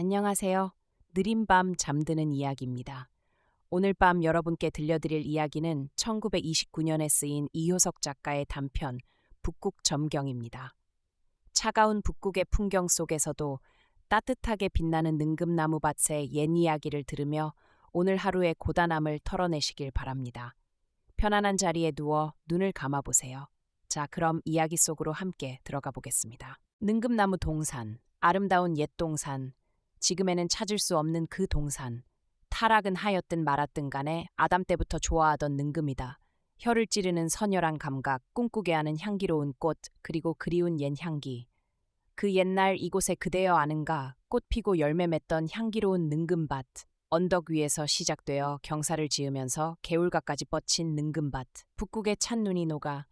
안녕하세요. 느린 밤 잠드는 이야기입니다. 오늘 밤 여러분께 들려드릴 이야기는 1929년에 쓰인 이효석 작가의 단편 북극 점경입니다. 차가운 북극의 풍경 속에서도 따뜻하게 빛나는 능금나무 밭의 옛 이야기를 들으며 오늘 하루의 고단함을 털어내시길 바랍니다. 편안한 자리에 누워 눈을 감아보세요. 자, 그럼 이야기 속으로 함께 들어가 보겠습니다. 능금나무 동산, 아름다운 옛 동산, 지금에는 찾을 수 없는 그 동산. 타락은 하였든 말았든 간에 아담 때부터 좋아하던 능금이다. 혀를 찌르는 서늘한 감각, 꿈꾸게 하는 향기로운 꽃, 그리고 그리운 옛 향기. 그 옛날 이곳에 그대여 아는가, 꽃 피고 열매 맺던 향기로운 능금밭. 언덕 위에서 시작되어 경사를 지으면서 개울가까지 뻗친 능금밭. 북극의 찬 눈이 녹아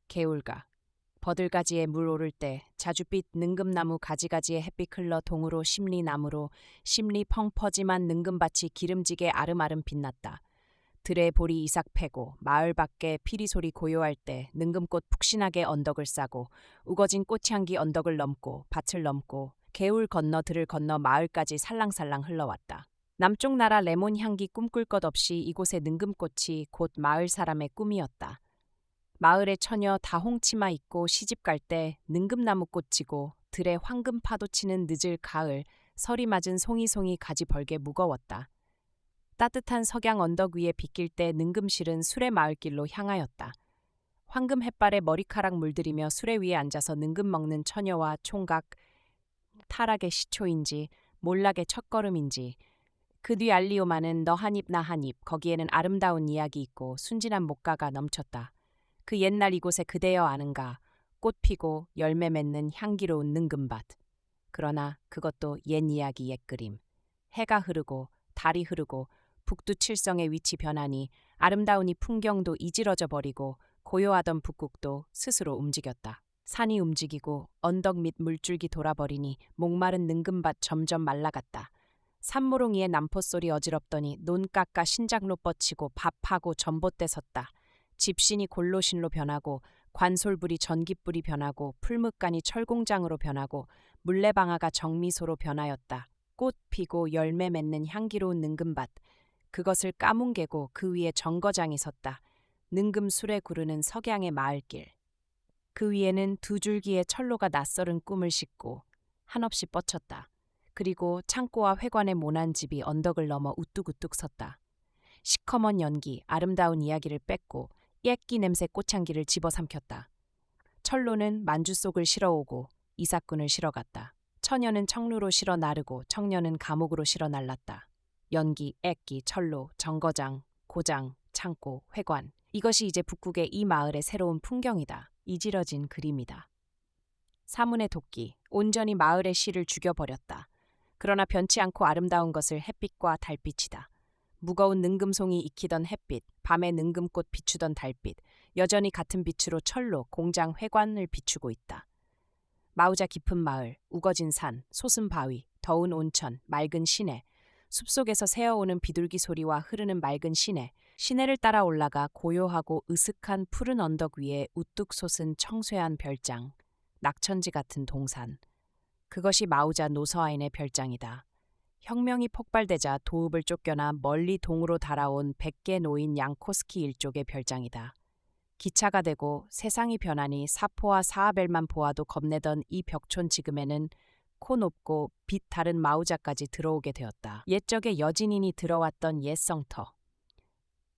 개울가. 버들가지에 물 오를 때 자줏빛 능금나무 가지가지에 햇빛 흘러 동으로 심리나무로 심리 펑퍼짐한 능금밭이 기름지게 아름아름 빛났다. 들의 볼이 이삭 패고 마을 밖에 피리소리 고요할 때 능금꽃 푹신하게 언덕을 싸고 우거진 꽃향기 언덕을 넘고 밭을 넘고 개울 건너 들을 건너 마을까지 살랑살랑 흘러왔다. 남쪽 나라 레몬 향기 꿈꿀 것 없이 이곳의 능금꽃이 곧 마을 사람의 꿈이었다. 마을에 처녀 다홍치마 입고 시집갈 때 능금나무꽃 지고 들에 황금 파도 치는 늦을 가을 서리 맞은 송이송이 가지 벌게 무거웠다. 따뜻한 석양 언덕 위에 빗길 때 능금실은 수레 마을길로 향하였다. 황금 햇발에 머리카락 물들이며 수레 위에 앉아서 능금 먹는 처녀와 총각, 타락의 시초인지 몰락의 첫걸음인지 그 뒤 알리오마는 너 한 입 나 한 입 거기에는 아름다운 이야기 있고 순진한 목가가 넘쳤다. 그 옛날 이곳에 그대여 아는가, 꽃 피고 열매 맺는 향기로운 능금밭. 그러나 그것도 옛 이야기 옛그림. 해가 흐르고 달이 흐르고 북두칠성의 위치 변하니 아름다운 이 풍경도 이지러져 버리고 고요하던 북극도 스스로 움직였다. 산이 움직이고 언덕 밑 물줄기 돌아버리니 목마른 능금밭 점점 말라갔다. 산모롱이의 남포소리 어지럽더니 논 깎아 신작로 뻗치고 밥하고 전봇대 섰다. 집신이 골로신로 변하고 관솔불이 전깃불이 변하고 풀무간이 철공장으로 변하고 물레방아가 정미소로 변하였다. 꽃 피고 열매 맺는 향기로운 능금밭. 그것을 까뭉개고 그 위에 정거장이 섰다. 능금 술에 구르는 석양의 마을길. 그 위에는 두 줄기의 철로가 낯설은 꿈을 싣고 한없이 뻗쳤다. 그리고 창고와 회관의 모난 집이 언덕을 넘어 우뚝우뚝 섰다. 시커먼 연기, 아름다운 이야기를 뺏고 옛기 냄새 꽃향기를 집어삼켰다. 철로는 만주 속을 실어오고 이삭군을 실어갔다. 처녀는 청루로 실어 나르고 청년은 감옥으로 실어 날랐다. 연기, 액기, 철로, 정거장, 고장, 창고, 회관. 이것이 이제 북극의 이 마을의 새로운 풍경이다. 이지러진 그림이다. 사문의 도끼, 온전히 마을의 시를 죽여버렸다. 그러나 변치 않고 아름다운 것을 햇빛과 달빛이다. 무거운 능금송이 익히던 햇빛, 밤에 능금꽃 비추던 달빛, 여전히 같은 빛으로 철로, 공장, 회관을 비추고 있다. 마우자 깊은 마을, 우거진 산, 솟은 바위, 더운 온천, 맑은 시내, 숲속에서 새어오는 비둘기 소리와 흐르는 맑은 시내, 시내를 따라 올라가 고요하고 으슥한 푸른 언덕 위에 우뚝 솟은 청쇠한 별장, 낙천지 같은 동산. 그것이 마우자 노서아인의 별장이다. 혁명이 폭발되자 도읍을 쫓겨나 멀리 동으로 달아온 100개 노인 양코스키 일족의 별장이다. 기차가 되고 세상이 변하니 사포와 사하벨만 보아도 겁내던 이 벽촌 지금에는 코 높고 빛 다른 마우자까지 들어오게 되었다. 옛적에 여진인이 들어왔던 옛 성터.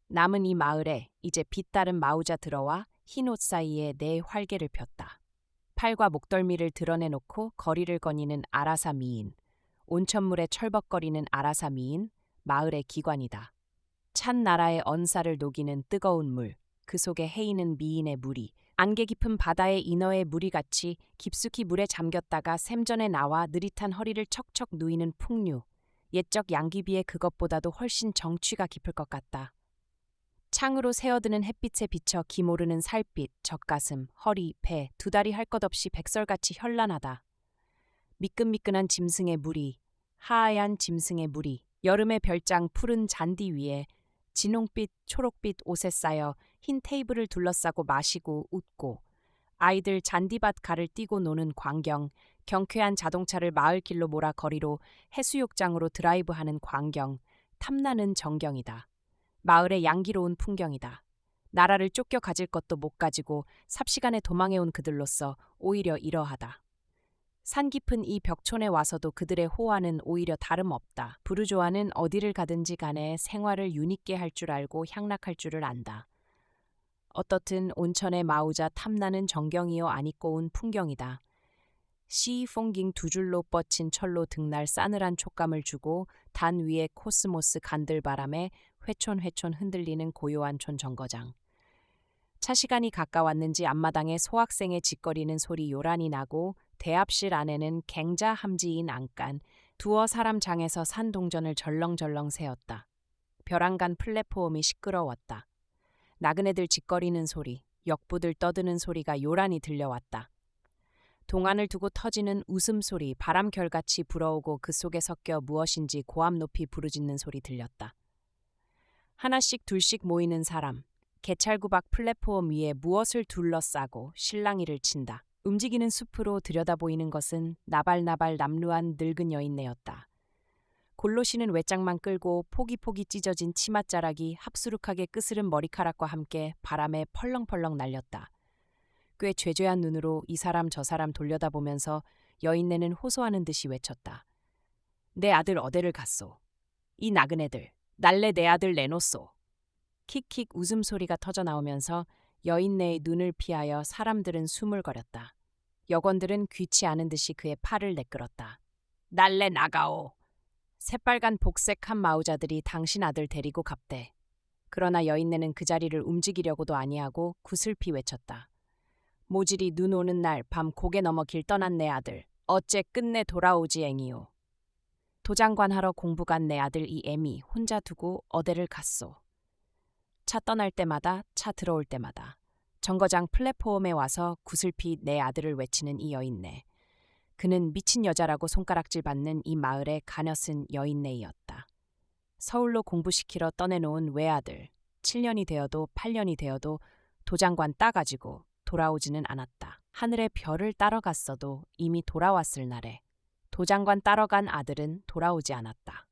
남은 이 마을에 이제 빛 다른 마우자 들어와 흰 옷 사이에 내 활개를 폈다. 팔과 목덜미를 드러내놓고 거리를 거니는 아라사 미인. 온천물에 철벅거리는 아라사 미인, 마을의 기관이다. 찬 나라의 언사를 녹이는 뜨거운 물, 그 속에 헤이는 미인의 무리, 안개 깊은 바다의 인어의 무리같이 깊숙이 물에 잠겼다가 샘전에 나와 느릿한 허리를 척척 누이는 풍류, 옛적 양귀비의 그것보다도 훨씬 정취가 깊을 것 같다. 창으로 새어드는 햇빛에 비쳐 기모르는 살빛, 젖가슴, 허리, 배, 두 다리 할 것 없이 백설같이 현란하다. 미끈미끈한 짐승의 무리, 하얀 짐승의 무리, 여름의 별장 푸른 잔디 위에 진홍빛, 초록빛 옷에 쌓여 흰 테이블을 둘러싸고 마시고 웃고 아이들 잔디밭 가를 뛰고 노는 광경, 경쾌한 자동차를 마을길로 몰아 거리로 해수욕장으로 드라이브하는 광경, 탐나는 정경이다. 마을의 양기로운 풍경이다. 나라를 쫓겨 가질 것도 못 가지고 삽시간에 도망해온 그들로서 오히려 이러하다. 산 깊은 이 벽촌에 와서도 그들의 호화는 오히려 다름없다. 부르조아는 어디를 가든지 간에 생활을 유니게 할 줄 알고 향락할 줄을 안다. 어떻든 온천에 마우자 탐나는 정경이요 아니꼬운 풍경이다. 시퐁깅 두 줄로 뻗친 철로 등날 싸늘한 촉감을 주고 단 위에 코스모스 간들바람에 회촌회촌 흔들리는 고요한 촌 정거장. 차 시간이 가까웠는지 앞마당에 소학생의 짓거리는 소리 요란히 나고 대합실 안에는 갱자 함지인 안간 두어 사람 장에서 산 동전을 절렁절렁 세었다. 벼랑간 플랫폼이 시끄러웠다. 나그네들 짓거리는 소리, 역부들 떠드는 소리가 요란히 들려왔다. 동안을 두고 터지는 웃음소리, 바람결같이 불어오고 그 속에 섞여 무엇인지 고함 높이 부르짖는 소리 들렸다. 하나씩 둘씩 모이는 사람, 개찰구박 플랫폼 위에 무엇을 둘러싸고 실랑이를 친다. 움직이는 숲으로 들여다보이는 것은 나발나발 남루한 늙은 여인네였다. 골로시는 외장만 끌고 포기포기 찢어진 치맛자락이 합수룩하게 끄스른 머리카락과 함께 바람에 펄렁펄렁 날렸다. 꽤 죄죄한 눈으로 이 사람 저 사람 돌려다보면서 여인네는 호소하는 듯이 외쳤다. 내 아들 어데를 갔소. 이 나그네들, 날래 내 아들 내놓소. 킥킥 웃음소리가 터져나오면서 여인네의 눈을 피하여 사람들은 수물거렸다. 여건들은 귀치 않은 듯이 그의 팔을 내끌었다. 날래 나가오. 새빨간 복색한 마우자들이 당신 아들 데리고 갑대. 그러나 여인네는 그 자리를 움직이려고도 아니하고 구슬피 외쳤다. 모질이 눈 오는 날 밤 고개 넘어 길 떠난 내 아들 어째 끝내 돌아오지 앵이오. 도장관하러 공부 간 내 아들 이 애미 혼자 두고 어데를 갔소. 차 떠날 때마다 차 들어올 때마다 정거장 플랫폼에 와서 구슬피 내 아들을 외치는 이 여인네. 그는 미친 여자라고 손가락질 받는 이 마을의 가녀슨 여인네이었다. 서울로 공부시키러 떠내놓은 외아들 7년이 되어도 8년이 되어도 도장관 따가지고 돌아오지는 않았다. 하늘의 별을 따러 갔어도 이미 돌아왔을 날에 도장관 따러 간 아들은 돌아오지 않았다.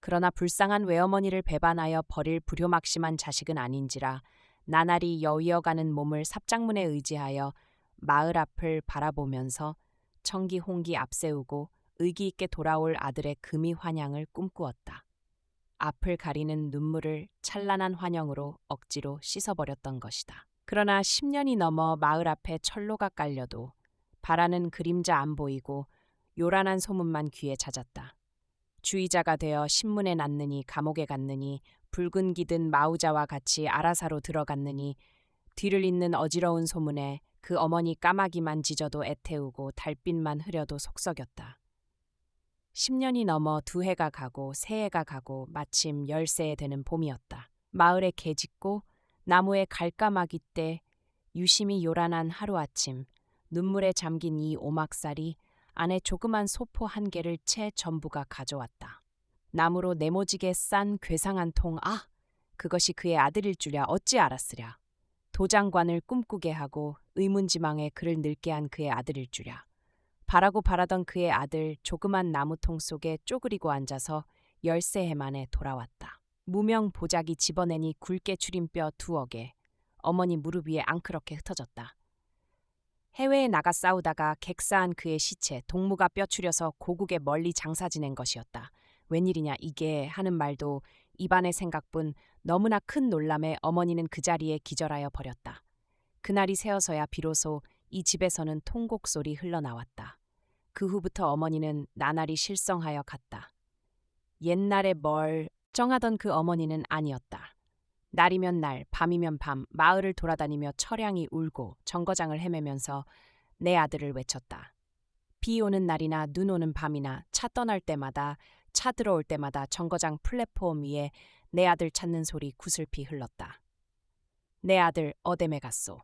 그러나 불쌍한 외어머니를 배반하여 버릴 불효막심한 자식은 아닌지라 나날이 여위어가는 몸을 삽장문에 의지하여 마을 앞을 바라보면서 청기홍기 앞세우고 의기 있게 돌아올 아들의 금이 환향을 꿈꾸었다. 앞을 가리는 눈물을 찬란한 환영으로 억지로 씻어버렸던 것이다. 그러나 10년이 넘어 마을 앞에 철로가 깔려도 바라는 그림자 안 보이고 요란한 소문만 귀에 잦았다. 주의자가 되어 신문에 났느니 감옥에 갔느니 붉은 기든 마우자와 같이 아라사로 들어갔느니 뒤를 잇는 어지러운 소문에 그 어머니 까마귀만 짖어도 애태우고 달빛만 흐려도 속썩였다. 10년이 넘어 2해가 가고 3해가 가고 마침 10세에 되는 봄이었다. 마을에 개 짖고 나무에 갈까마귀 때 유심히 요란한 하루아침 눈물에 잠긴 이 오막살이 안에 조그만 소포 한 개를 채 전부가 가져왔다. 나무로 네모지게 싼 괴상한 통, 그것이 그의 아들일 줄야 어찌 알았으랴. 도장관을 꿈꾸게 하고 의문지망에 그를 늙게 한 그의 아들일 줄야. 바라고 바라던 그의 아들 조그만 나무통 속에 쪼그리고 앉아서 13해 만에 돌아왔다. 무명 보자기 집어내니 굵게 추림뼈 2억에 어머니 무릎 위에 앙크렇게 흩어졌다. 해외에 나가 싸우다가 객사한 그의 시체 동무가 뼈추려서 고국에 멀리 장사 지낸 것이었다. 웬일이냐 이게 하는 말도 입안의 생각뿐 너무나 큰 놀람에 어머니는 그 자리에 기절하여 버렸다. 그날이 새어서야 비로소 이 집에서는 통곡 소리 흘러나왔다. 그 후부터 어머니는 나날이 실성하여 갔다. 옛날에 뭘 정하던 그 어머니는 아니었다. 날이면 날, 밤이면 밤, 마을을 돌아다니며 처량히 울고 정거장을 헤매면서 내 아들을 외쳤다. 비 오는 날이나 눈 오는 밤이나 차 떠날 때마다 차 들어올 때마다 정거장 플랫폼 위에 내 아들 찾는 소리 구슬피 흘렀다. 내 아들 어뎀에 갔소.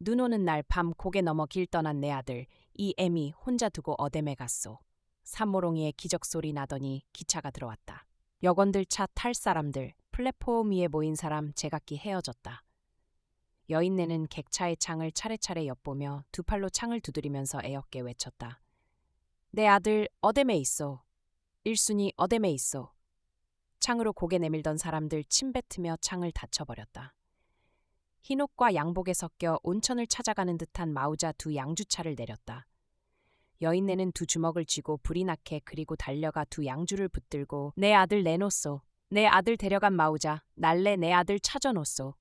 눈 오는 날 밤 고개 넘어 길 떠난 내 아들 이 애미 혼자 두고 어뎀에 갔소. 산모롱이의 기적소리 나더니 기차가 들어왔다. 여건들 차 탈 사람들 플랫폼 위에 모인 사람 제각기 헤어졌다. 여인네는 객차의 창을 차례차례 엿보며 두 팔로 창을 두드리면서 애역게 외쳤다. 내 아들 어뎀에 있어. 1순위 어뎀에 있어. 창으로 고개 내밀던 사람들 침뱉으며 창을 닫혀버렸다. 흰옷과 양복에 섞여 온천을 찾아가는 듯한 마우자 두 양주차를 내렸다. 여인네는 두 주먹을 쥐고 불이 나게 그리고 달려가 두 양주를 붙들고 내 아들 내놓소. 내 아들 데려간 마우자 날래 내 아들 찾아놓소.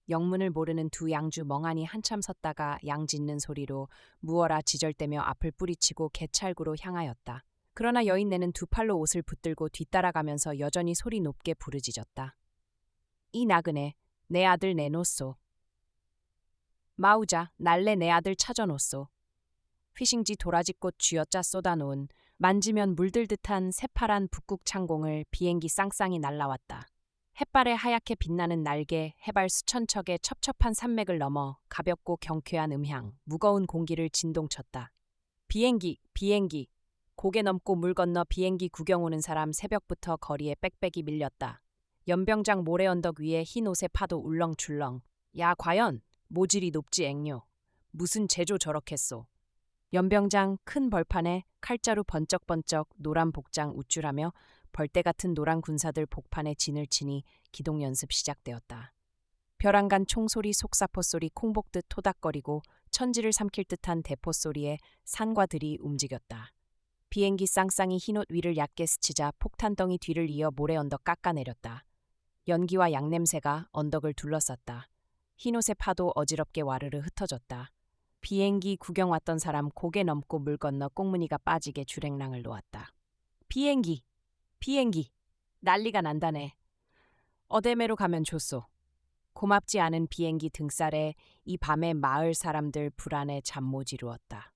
영문을 모르는 두 양주 멍하니 한참 섰다가 양 짖는 소리로 무어라 지절대며 앞을 뿌리치고 개찰구로 향하였다. 그러나 여인네는 두 팔로 옷을 붙들고 뒤따라가면서 여전히 소리 높게 부르짖었다. 이 나그네 내 아들 내놓소. 마우자 날래 내 아들 찾아놓소. 휘싱지 도라지꽃 쥐어짜 쏟아놓은 만지면 물들 듯한 새파란 북극 창공을 비행기 쌍쌍이 날라왔다. 햇발에 하얗게 빛나는 날개, 해발 수천 척의 첩첩한 산맥을 넘어 가볍고 경쾌한 음향, 무거운 공기를 진동쳤다. 비행기, 비행기. 고개 넘고 물 건너 비행기 구경 오는 사람 새벽부터 거리에 빽빽이 밀렸다. 연병장 모래언덕 위에 흰 옷의 파도 울렁출렁. 야 과연 모질이 높지 앵뇨. 무슨 제조 저렇겠소. 연병장 큰 벌판에 칼자루 번쩍번쩍 노란 복장 우쭐하며 벌떼 같은 노란 군사들 복판에 진을 치니 기동 연습 시작되었다. 벼랑간 총소리 속사포 소리 콩복듯 토닥거리고 천지를 삼킬 듯한 대포 소리에 산과 들이 움직였다. 비행기 쌍쌍이 흰옷 위를 얕게 스치자 폭탄덩이 뒤를 이어 모래 언덕 깎아내렸다. 연기와 양냄새가 언덕을 둘러쌌다. 흰옷의 파도 어지럽게 와르르 흩어졌다. 비행기 구경 왔던 사람 고개 넘고 물 건너 꽁무니가 빠지게 주랭랑을 놓았다. 비행기! 비행기! 난리가 난다네. 어데메로 가면 좋소. 고맙지 않은 비행기 등살에 이 밤에 마을 사람들 불안에 잠 못 이루었다.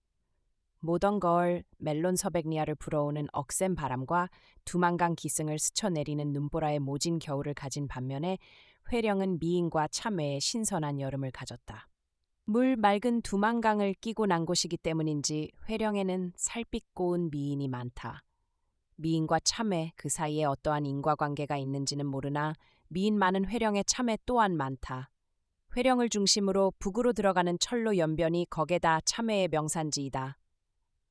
모던 거울 멜론 서백리아를 불어오는 억센 바람과 두만강 기승을 스쳐내리는 눈보라의 모진 겨울을 가진 반면에 회령은 미인과 참외의 신선한 여름을 가졌다. 물 맑은 두만강을 끼고 난 곳이기 때문인지 회령에는 살빛 고운 미인이 많다. 미인과 참외 그 사이에 어떠한 인과관계가 있는지는 모르나 미인 많은 회령의 참외 또한 많다. 회령을 중심으로 북으로 들어가는 철로 연변이 거게다 참외의 명산지이다.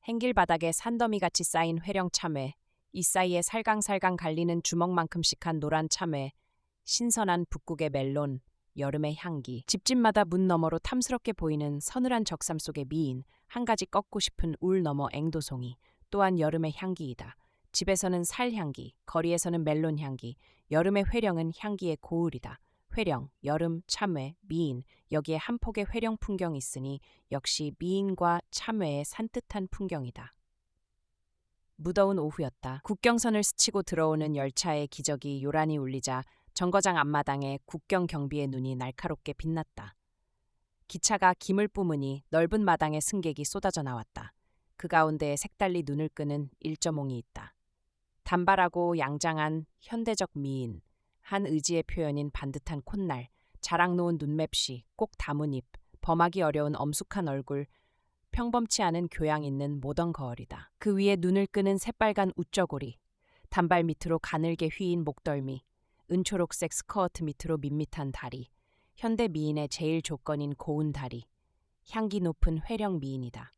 행길 바닥에 산더미같이 쌓인 회령 참외, 이 사이에 살강살강 갈리는 주먹만큼씩한 노란 참외, 신선한 북극의 멜론, 여름의 향기, 집집마다 문 너머로 탐스럽게 보이는 서늘한 적삼 속의 미인, 한 가지 꺾고 싶은 울 너머 앵도송이, 또한 여름의 향기이다. 집에서는 살향기, 거리에서는 멜론 향기, 여름의 회령은 향기의 고을이다. 회령, 여름, 참외, 미인, 여기에 한 폭의 회령 풍경이 있으니 역시 미인과 참외의 산뜻한 풍경이다. 무더운 오후였다. 국경선을 스치고 들어오는 열차의 기적이 요란히 울리자 정거장 앞마당에 국경 경비의 눈이 날카롭게 빛났다. 기차가 김을 뿜으니 넓은 마당에 승객이 쏟아져 나왔다. 그 가운데에 색달리 눈을 끄는 일저몽이 있다. 단발하고 양장한 현대적 미인, 한 의지의 표현인 반듯한 콧날, 자락 놓은 눈맵시, 꼭 담은 입, 범하기 어려운 엄숙한 얼굴, 평범치 않은 교양 있는 모던 거울이다. 그 위에 눈을 끄는 새빨간 우쩌고리, 단발 밑으로 가늘게 휘인 목덜미, 은초록색 스커트 밑으로 밋밋한 다리, 현대 미인의 제일 조건인 고운 다리, 향기 높은 회령 미인이다.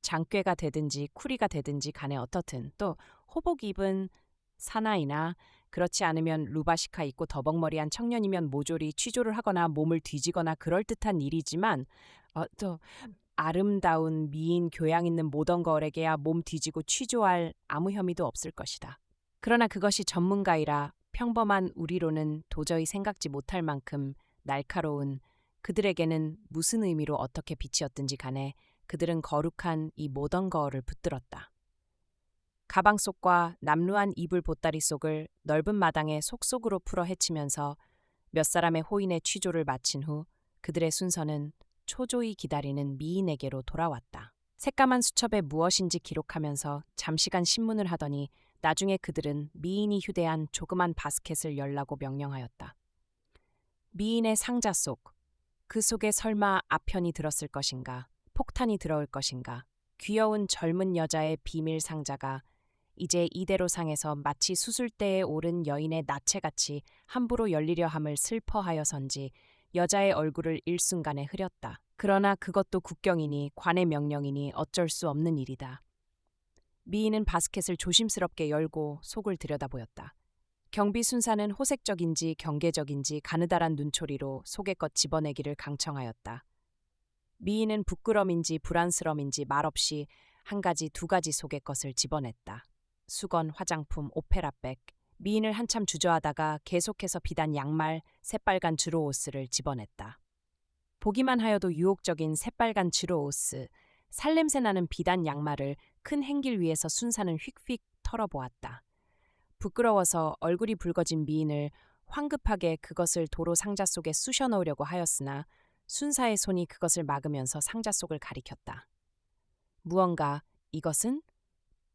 장꾀가 되든지 쿠리가 되든지 간에 어떻든 또 호복 입은 사나이나 그렇지 않으면 루바시카 입고 더벅머리한 청년이면 모조리 취조를 하거나 몸을 뒤지거나 그럴듯한 일이지만 또 아름다운 미인 교양 있는 모던 거울에게야 몸 뒤지고 취조할 아무 혐의도 없을 것이다. 그러나 그것이 전문가이라 평범한 우리로는 도저히 생각지 못할 만큼 날카로운 그들에게는 무슨 의미로 어떻게 비치었든지 간에 그들은 거룩한 이 모던 거울을 붙들었다. 가방 속과 남루한 이불 보따리 속을 넓은 마당에 속속으로 풀어 헤치면서 몇 사람의 호인의 취조를 마친 후 그들의 순서는 초조히 기다리는 미인에게로 돌아왔다. 새까만 수첩에 무엇인지 기록하면서 잠시간 신문을 하더니 나중에 그들은 미인이 휴대한 조그만 바스켓을 열라고 명령하였다. 미인의 상자 속, 그 속에 설마 아편이 들었을 것인가, 폭탄이 들어올 것인가, 귀여운 젊은 여자의 비밀 상자가 이제 이대로 상에서 마치 수술대에 오른 여인의 나체같이 함부로 열리려 함을 슬퍼하여선지 여자의 얼굴을 일순간에 흐렸다. 그러나 그것도 국경이니 관의 명령이니 어쩔 수 없는 일이다. 미인은 바스켓을 조심스럽게 열고 속을 들여다보였다. 경비 순사는 호색적인지 경계적인지 가느다란 눈초리로 속의껏 집어내기를 강청하였다. 미인은 부끄럼인지 불안스러움인지 말없이 한 가지 두 가지 속의 것을 집어냈다. 수건, 화장품, 오페라백. 미인을 한참 주저하다가 계속해서 비단 양말, 새빨간 주로오스를 집어냈다. 보기만 하여도 유혹적인 새빨간 주로오스, 살냄새 나는 비단 양말을 큰 행길 위에서 순사는 휙휙 털어보았다. 부끄러워서 얼굴이 붉어진 미인을 황급하게 그것을 도로 상자 속에 쑤셔 넣으려고 하였으나 순사의 손이 그것을 막으면서 상자 속을 가리켰다. 무언가 이것은?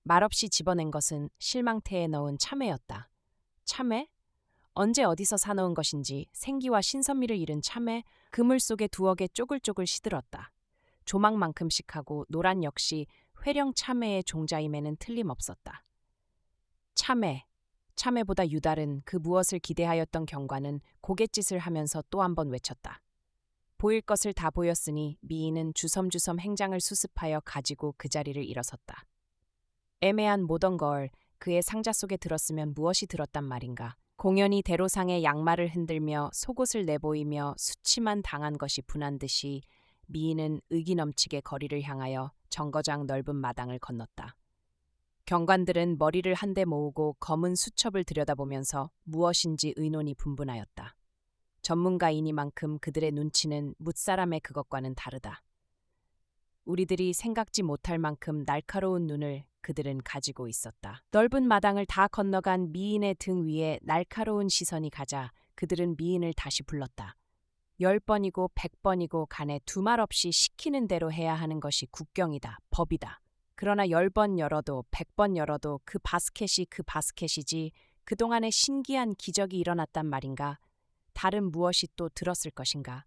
말없이 집어낸 것은 실망태에 넣은 참외였다. 참외? 언제 어디서 사놓은 것인지 생기와 신선미를 잃은 참외, 그물 속에 두억에 쪼글쪼글 시들었다. 조망만큼씩 하고 노란 역시 회령 참외의 종자임에는 틀림없었다. 참외, 참외보다 유다른 그 무엇을 기대하였던 경관은 고갯짓을 하면서 또 한 번 외쳤다. 보일 것을 다 보였으니 미인은 주섬주섬 행장을 수습하여 가지고 그 자리를 일어섰다. 애매한 모던 걸 그의 상자 속에 들었으면 무엇이 들었단 말인가. 공연히 대로상의 양말을 흔들며 속옷을 내보이며 수치만 당한 것이 분한 듯이 미인은 의기 넘치게 거리를 향하여 정거장 넓은 마당을 건넜다. 경관들은 머리를 한데 모으고 검은 수첩을 들여다보면서 무엇인지 의논이 분분하였다. 전문가이니만큼 그들의 눈치는 뭇사람의 그것과는 다르다. 우리들이 생각지 못할 만큼 날카로운 눈을 그들은 가지고 있었다. 넓은 마당을 다 건너간 미인의 등 위에 날카로운 시선이 가자 그들은 미인을 다시 불렀다. 10번이고 100번이고 간에 두말 없이 시키는 대로 해야 하는 것이 국경이다. 법이다. 그러나 10번 열어도 100번 열어도 그 바스켓이 그 바스켓이지 그동안에 신기한 기적이 일어났단 말인가? 다른 무엇이 또 들었을 것인가?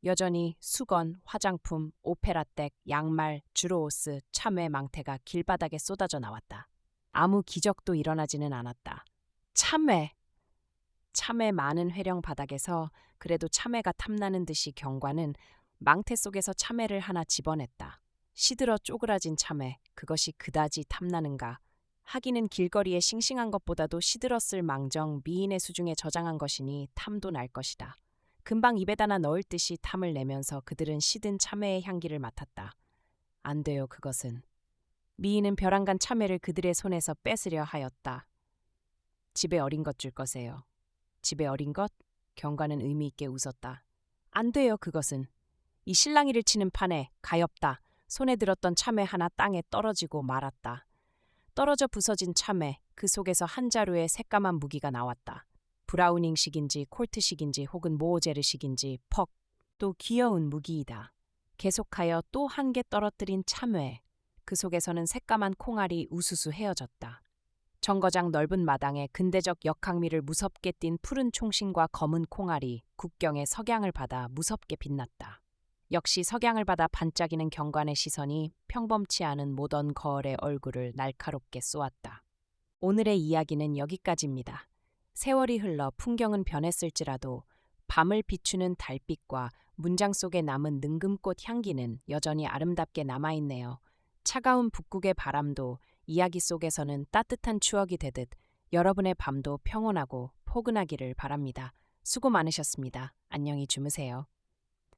여전히 수건, 화장품, 오페라댁, 양말, 주로오스, 참외 망태가 길바닥에 쏟아져 나왔다. 아무 기적도 일어나지는 않았다. 참외! 참외 많은 회령 바닥에서 그래도 참외가 탐나는 듯이 경관은 망태 속에서 참외를 하나 집어냈다. 시들어 쪼그라진 참외, 그것이 그다지 탐나는가. 하기는 길거리에 싱싱한 것보다도 시들었을 망정 미인의 수중에 저장한 것이니 탐도 날 것이다. 금방 입에다나 넣을 듯이 탐을 내면서 그들은 시든 참외의 향기를 맡았다. 안 돼요, 그것은. 미인은 벼랑간 참외를 그들의 손에서 뺏으려 하였다. 집에 어린 것 줄 거세요. 집에 어린 것? 경관은 의미 있게 웃었다. 안 돼요, 그것은. 이 실랑이를 치는 판에 가엾다. 손에 들었던 참외 하나 땅에 떨어지고 말았다. 떨어져 부서진 참외, 그 속에서 한 자루의 새까만 무기가 나왔다. 브라우닝식인지 콜트식인지 혹은 모오제르식인지 퍽, 또 귀여운 무기이다. 계속하여 또 한 개 떨어뜨린 참외, 그 속에서는 새까만 콩알이 우수수 헤어졌다. 정거장 넓은 마당에 근대적 역학미를 무섭게 띤 푸른 총신과 검은 콩알이 국경의 석양을 받아 무섭게 빛났다. 역시 석양을 받아 반짝이는 경관의 시선이 평범치 않은 모던 거울의 얼굴을 날카롭게 쏘았다. 오늘의 이야기는 여기까지입니다. 세월이 흘러 풍경은 변했을지라도 밤을 비추는 달빛과 문장 속에 남은 능금꽃 향기는 여전히 아름답게 남아있네요. 차가운 북극의 바람도 이야기 속에서는 따뜻한 추억이 되듯 여러분의 밤도 평온하고 포근하기를 바랍니다. 수고 많으셨습니다. 안녕히 주무세요.